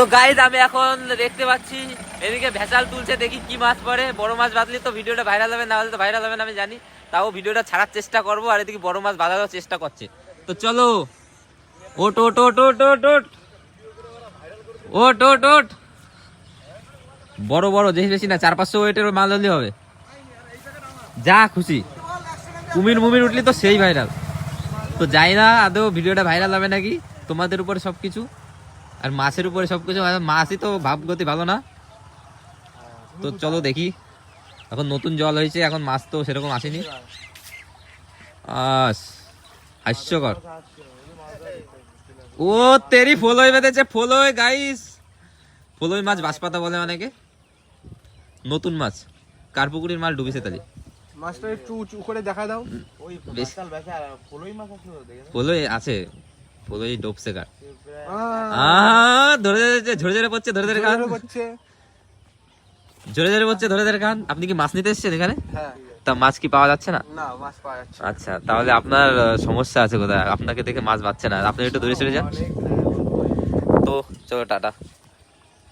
তো গাইজ আমি এখন দেখতে পাচ্ছি এদিকে ভেসাল তুলছে, দেখি কি মাছ পড়ে। বড় মাছ বাঁধলে তো ভিডিওটা ভাইরাল হবে, না হলে তো ভাইরাল হবে না আমি জানি, তাও ভিডিওটা ছাড়ার চেষ্টা করবো। আর এদিকে বড় মাছ বাঁধারও চেষ্টা করছে। তো চলো ওট ওট ওট ওট ওট ওট ওট ওট ওট বড় বড় বেশি বেশি না, 400-500 ওয়েটের মাল হলে হবে, যা খুশি। কুমির মুমির উঠলি তো সেই ভাইরাল। তো যাই না আদৌ ভিডিওটা ভাইরাল হবে নাকি, তোমাদের উপরে সবকিছু, আর মাছের উপরে সবকিছু। মাছই তো ভাবগতি ভালো না। তো চলো দেখি, এখন নতুন জল হয়েছে, এখন মাছ তো সেরকম আসেনি। হাস্যকর। ও তেরি ফলই বেঁধেছে, ফলই গাইস, ফলই মাছ বাঁশপাতা বলে অনেকে। নতুন মাছ, কার পুকুরের মাছ ডুবিছে তালি। মাছটা একটু উঁচু করে দেখা দাও। ওই বাতাল বেচা ফলই মাছ আছে তো দেখে। ফলই আছে, ফলই ডুবছে কার। ধরে ঝরে ঝরে পড়ছে, ধরে ধরে খান, ঝরে ঝরে পড়ছে, ধরে ধরে খান। আপনি কি মাছ নিতে এসেছেন এখানে? হ্যাঁ। তা মাছ কি পাওয়া যাচ্ছে না? না, মাছ পাওয়া যাচ্ছে। আচ্ছা, তাহলে আপনার সমস্যা আছে কোথায়, আপনাকে দেখে মাছ পাচ্ছে না, আপনি একটু দূরে সরে যান। তো চলো টাটা।